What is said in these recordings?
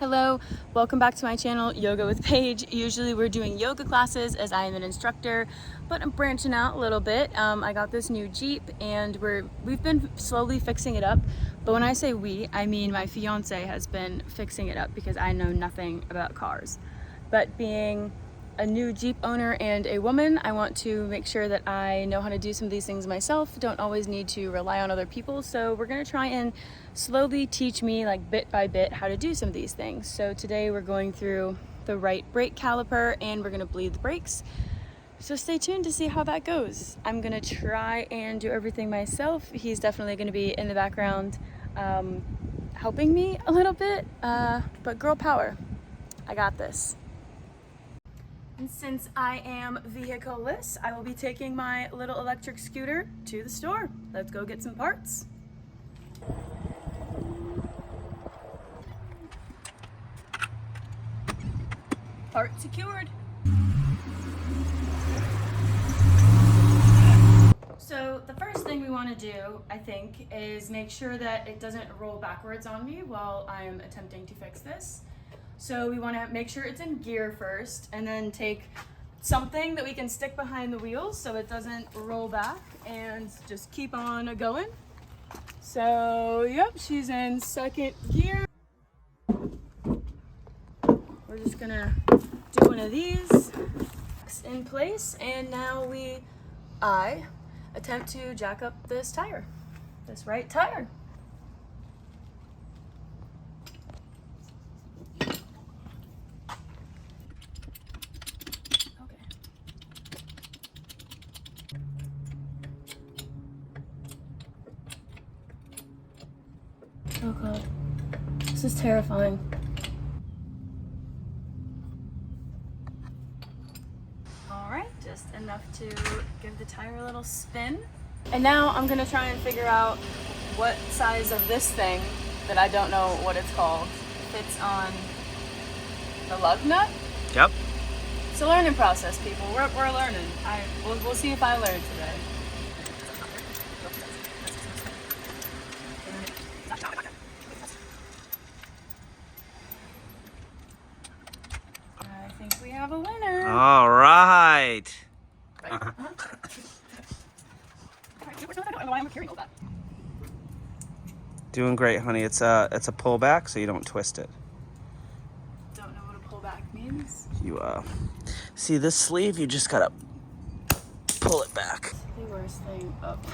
Hello, welcome back to my channel, Yoga with Paige. Usually we're doing yoga classes as I am an instructor, but I'm branching out a little bit. I got this new Jeep and we've been slowly fixing it up. But when I say we, I mean my fiance has been fixing it up because I know nothing about cars. But being a new Jeep owner and a woman, I want to make sure that I know how to do some of these things myself. Don't always need to rely on other people. So we're gonna try and slowly teach me, like bit by bit, how to do some of these things. So today we're going through the right brake caliper and we're gonna bleed the brakes. So stay tuned to see how that goes. I'm gonna try and do everything myself. He's definitely gonna be in the background helping me a little bit, but girl power, I got this. And since I am vehicle-less, I will be taking my little electric scooter to the store. Let's go get some parts. Part secured. So the first thing we want to do, I think, is make sure that it doesn't roll backwards on me while I am attempting to fix this. So we want to make sure it's in gear first and then take something that we can stick behind the wheels so it doesn't roll back and just keep on going. So, yep, she's in second gear. We're just gonna do one of these in place, and now I attempt to jack up this tire, this right tire. Oh god, this is terrifying. All right, just enough to give the tire a little spin. And now I'm gonna try and figure out what size of this thing, that I don't know what it's called, fits on the lug nut. Yep. It's a learning process, people. We're learning. We'll see if I learn today. I think we have a winner. All right. Doing great, honey. It's a pullback, so you don't twist it. Don't know what a pullback means. You see this sleeve? You just gotta pull it back. The worst thing up.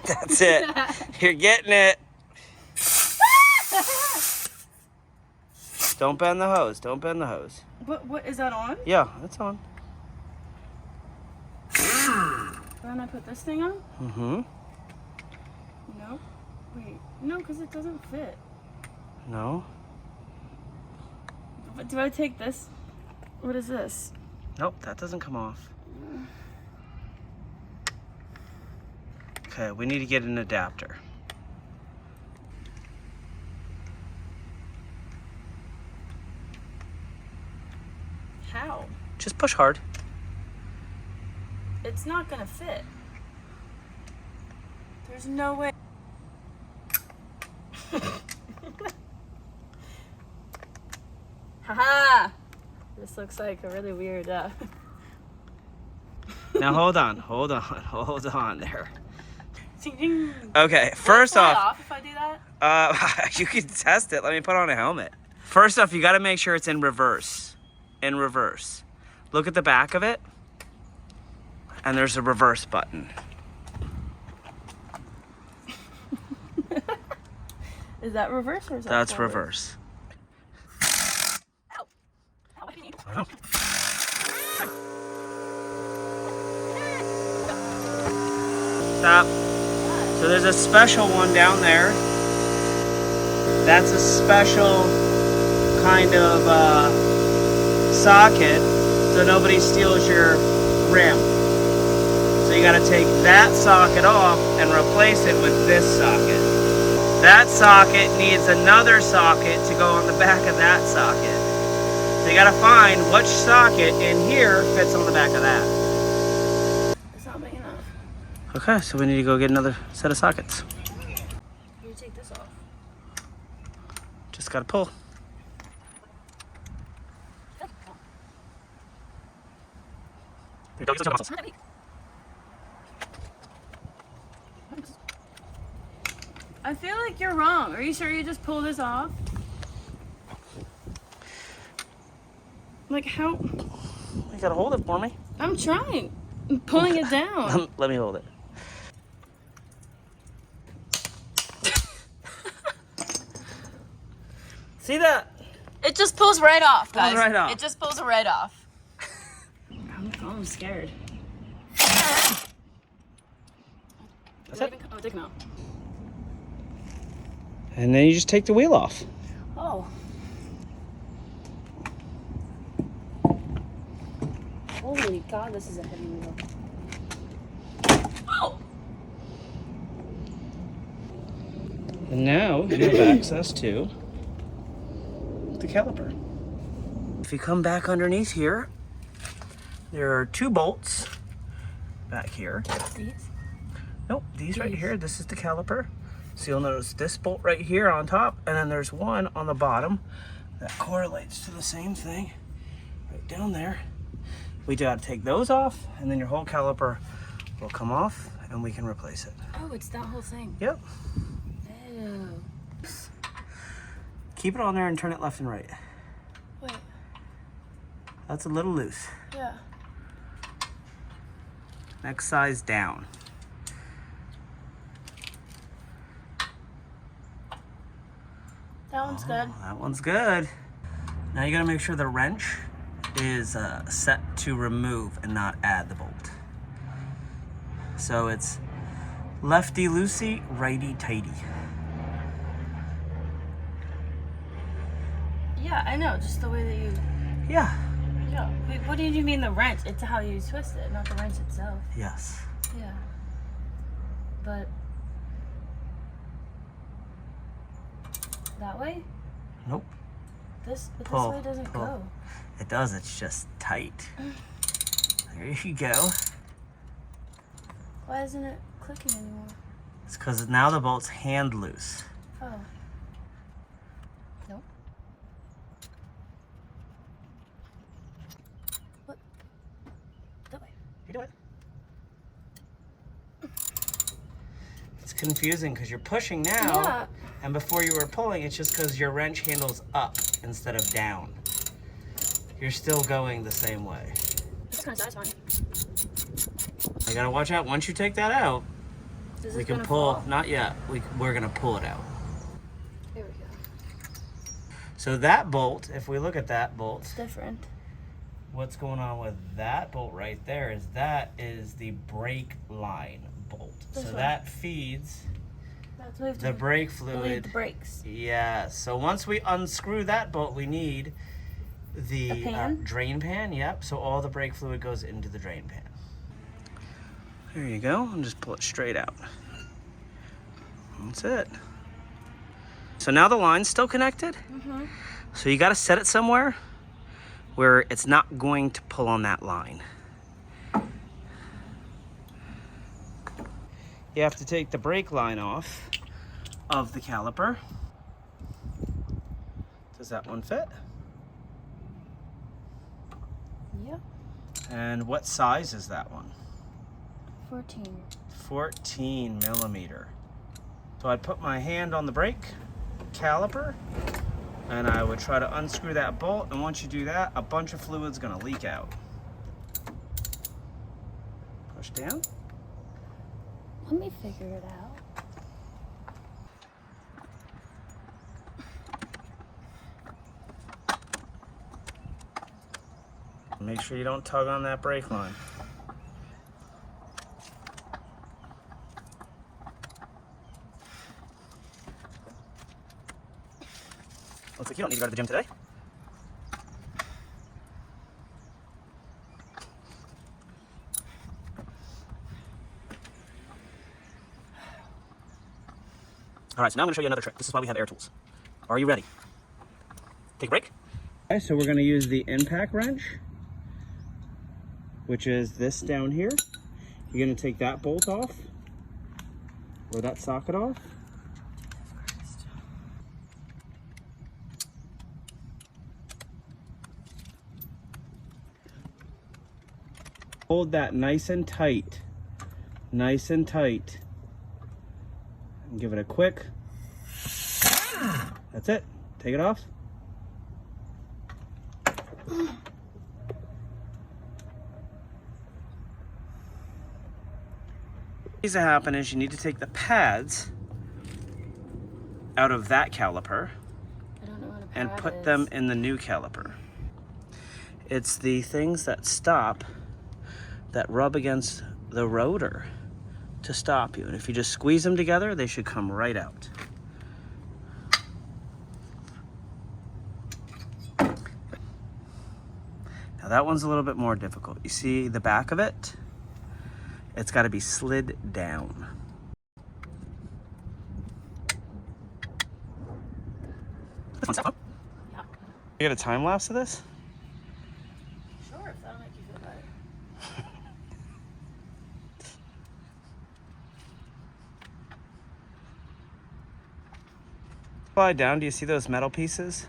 That's it. You're getting it. Don't bend the hose. Don't bend the hose. What is that on? Yeah, it's on. Then I put this thing on? Mm-hmm. No. Wait. No, because it doesn't fit. No. But do I take this? What is this? Nope, that doesn't come off. Okay, we need to get an adapter. How? Just push hard. It's not gonna fit. There's no way. Haha! This looks like a really weird, Now hold on there. Okay, first off, if I do that? you can test it. Let me put on a helmet. First off, you got to make sure it's in reverse. In reverse. Look at the back of it, and there's a reverse button. Is that reverse or is that That's forward? reverse. Ow. Ow. Stop. So there's a special one down there. That's a special kind of socket so nobody steals your rim. So you gotta take that socket off and replace it with this socket. That socket needs another socket to go on the back of that socket. So you gotta find which socket in here fits on the back of that. It's not making Okay, so we need to go get another set of sockets. You take this off. Just gotta pull. I feel like you're wrong. Are you sure you just pull this off? Like how? You gotta hold it for me. I'm trying. I'm pulling it down. Let me hold it. See that? It just pulls right off, guys. Pulls right off. It just pulls right off. I'm scared. That's it. Oh, take them out. And then you just take the wheel off. Oh. Holy God, this is a heavy wheel. Oh! And now you have access to the caliper. If you come back underneath here, there are 2 bolts back here. These? Nope, these right here. This is the caliper. So you'll notice this bolt right here on top, and then there's one on the bottom that correlates to the same thing right down there. We gotta take those off, and then your whole caliper will come off, and we can replace it. Oh, it's that whole thing. Yep. Ew. Keep it on there and turn it left and right. Wait. That's a little loose. Yeah. Next size down. That one's good. That one's good. Now you gotta make sure the wrench is set to remove and not add the bolt. So it's lefty loosey, righty tighty. Yeah, I know. Just the way that you. Yeah. Yeah. Wait, what do you mean the wrench? It's how you twist it, not the wrench itself. Yes. Yeah. But. That way? Nope. This Pull, way doesn't pull. go. It does, it's just tight. There you go. Why isn't it clicking anymore? It's because now the bolt's hand loose. Oh. Nope. What? That way. You do it. It's confusing because you're pushing now, Yeah. and before you were pulling, it's just because your wrench handle's up instead of down. You're still going the same way. It's kind of satisfying. You gotta watch out. Once you take that out, Is we it can gonna pull. fall? Not yet. We're gonna pull it out. Here we go. So that bolt, if we look at that bolt, It's different. what's going on with that bolt right there is that is the brake line bolt. This So one. that feeds That's what the brake bleed fluid. the brakes. Yeah. So once we unscrew that bolt, we need the A pan? drain pan. Yep. So all the brake fluid goes into the drain pan. There you go. And just pull it straight out. That's it. So now the line's still connected. Mm-hmm. So you got to set it somewhere where it's not going to pull on that line. You have to take the brake line off of the caliper. Does that one fit? Yep. And what size is that one? 14. 14 millimeter. So I'd put my hand on the brake caliper and I would try to unscrew that bolt, and once you do that, a bunch of fluid's gonna leak out. Push down. Let me figure it out. Make sure you don't tug on that brake line. Looks like you don't need to go to the gym today. All right, so now I'm going to show you another trick. This is why we have air tools. Are you ready? Take a break. Okay, so we're going to use the impact wrench, which is this down here. You're going to take that bolt off. Or that socket off. Hold that nice and tight. Nice and tight. And give it a quick. That's it. Take it off. What needs to happen is you need to take the pads out of that caliper and put them in the new caliper. It's the things that stop, that rub against the rotor to stop you. And if you just squeeze them together, they should come right out. Now that one's a little bit more difficult. You see the back of it? It's got to be slid down. Yeah. You got a time lapse of this? Sure, if that'll make you feel better. Slide down, do you see those metal pieces?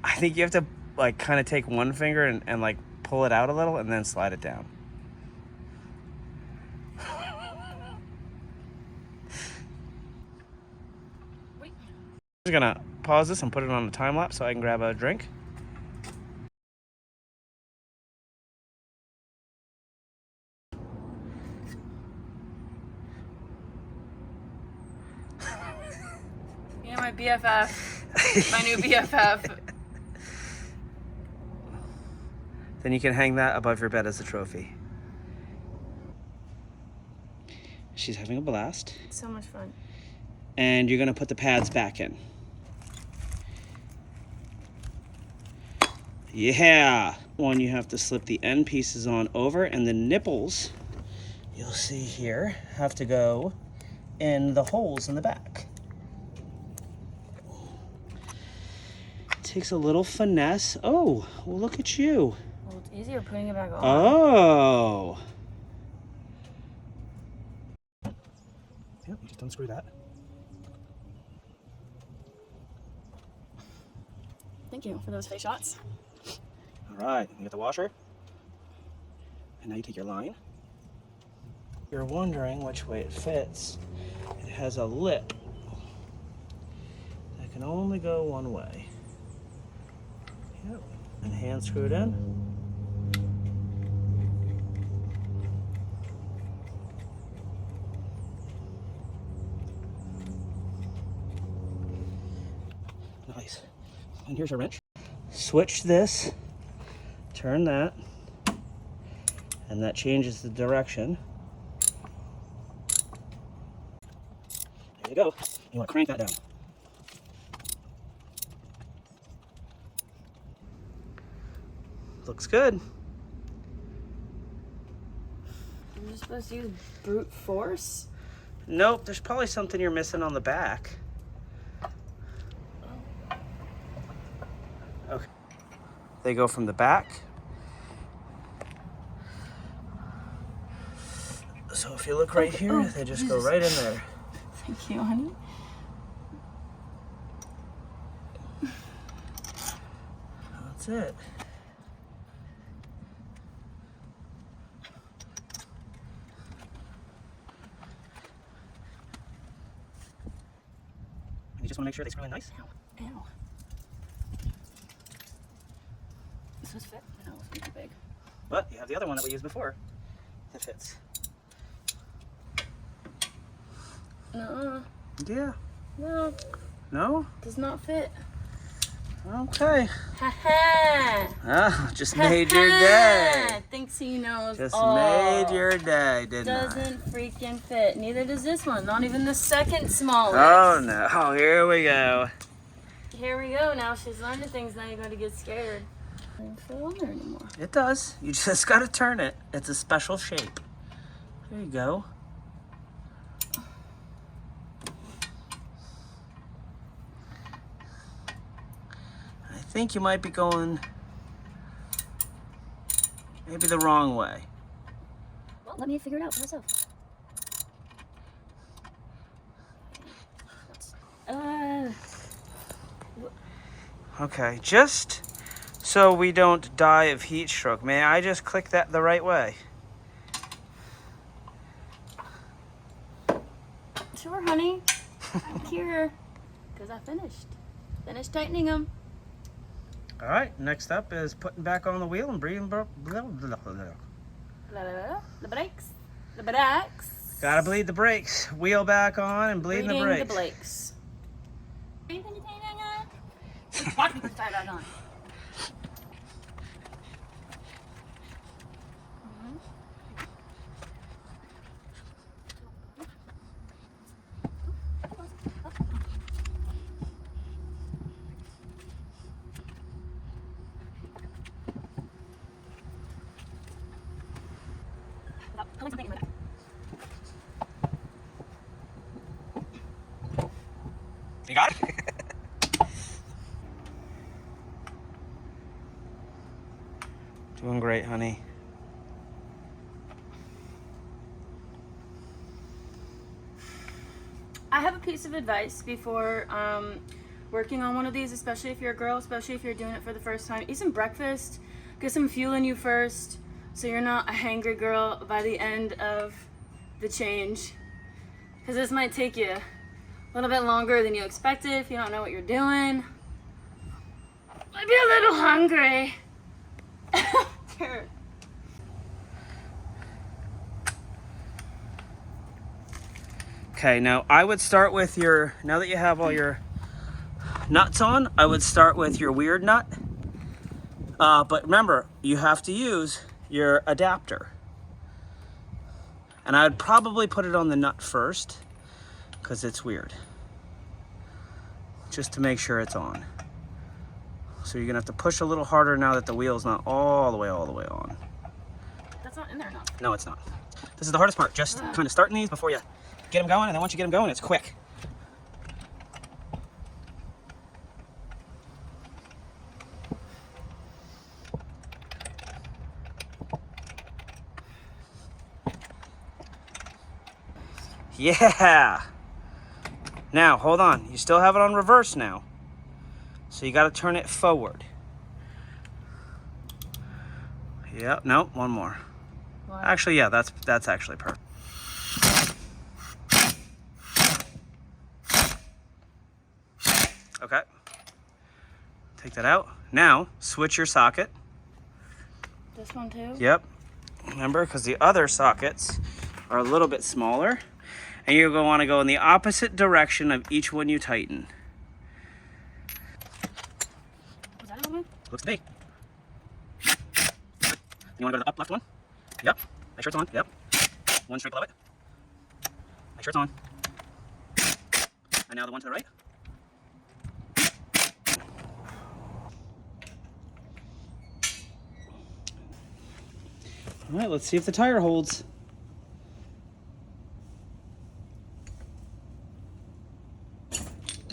I think you have to like kind of take one finger and like pull it out a little and then slide it down. Wait. I'm just gonna pause this and put it on a time lapse so I can grab a drink. You know, my BFF, my new BFF. Then you can hang that above your bed as a trophy. She's having a blast. So much fun. And you're gonna put the pads back in. Yeah. One, you have to slip the end pieces on over, and the nipples, you'll see here, have to go in the holes in the back. Takes a little finesse. Oh, well, look at you. Well, it's easier putting it back on. Oh. Yep, you just unscrew that. Thank you for those face shots. All right, you get the washer. And now you take your line. You're wondering which way it fits. It has a lip that can only go one way. Yep. And hand screw it in. Nice. And here's your wrench. Switch this, turn that, and that changes the direction. There you go. You want to crank that down. Looks good. You're just supposed to use brute force? Nope, there's probably something you're missing on the back. Okay. They go from the back. So if you look right here, they just go right in there. Thank you, honey. That's it. You just want to make sure they screw in nice. Ow. Ow. Does this fit? No, it's too big. But you have the other one that we used before that fits. No. Yeah. No. No? Does not fit. Okay. Ha ha. Ah, just made your day. Thinks he knows. Just made your day, didn't Doesn't freaking fit. Neither does this one. Not even the second smallest. Oh no. Oh, here we go. Here we go. Now she's learning things. Now you're going to get scared. I don't feel on there anymore. It does. You just gotta turn it. It's a special shape. There you go. I think you might be going maybe the wrong way. Well, let me figure it out for myself. Okay, just so we don't die of heat stroke, may I just click that the right way? Sure, honey. I'm here. Because I finished. Finished tightening them. All right, next up is putting back on the wheel and breathing. The brakes. The brakes. Gotta bleed the brakes. Wheel back on and bleeding the brakes. The brakes. Watch me put the tire back on. You got it? Doing great, honey. I have a piece of advice before working on one of these, especially if you're a girl, especially if you're doing it for the first time. Eat some breakfast, get some fuel in you first, so you're not a hangry girl by the end of the change. Because this might take you a little bit longer than you expected if you don't know what you're doing. Might be a little hungry. Sure. Okay, now I would start with your, now that you have all your nuts on, I would start with your weird nut. But remember, you have to use your adapter. And I would probably put it on the nut first, because it's weird. Just to make sure it's on. So you're gonna have to push a little harder now that the wheel's not all the way on. That's not in there enough. No, it's not. This is the hardest part, just kind of starting these before you get them going, and then once you get them going, it's quick. Yeah! Now, hold on. You still have it on reverse now. So you got to turn it forward. Yep, no, one more. What? Actually, yeah, that's actually perfect. Okay. Take that out. Now, switch your socket. This one too? Yep. Remember, because the other sockets are a little bit smaller. And you're going to want to go in the opposite direction of each one you tighten. Was that one? Looks to me. You want to go to the up left one? Yep. Make sure it's on. Yep. One straight below it. Make sure it's on. And now the one to the right. All right, let's see if the tire holds.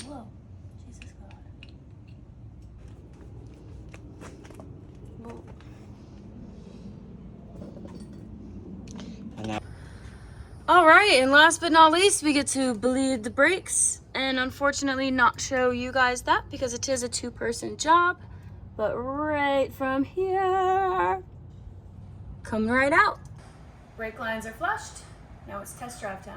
Whoa. Jesus God. Whoa. And now. All right, and last but not least, we get to bleed the brakes, and unfortunately not show you guys that because it is a two-person job, but right from here, coming right out. Brake lines are flushed. Now it's test drive time.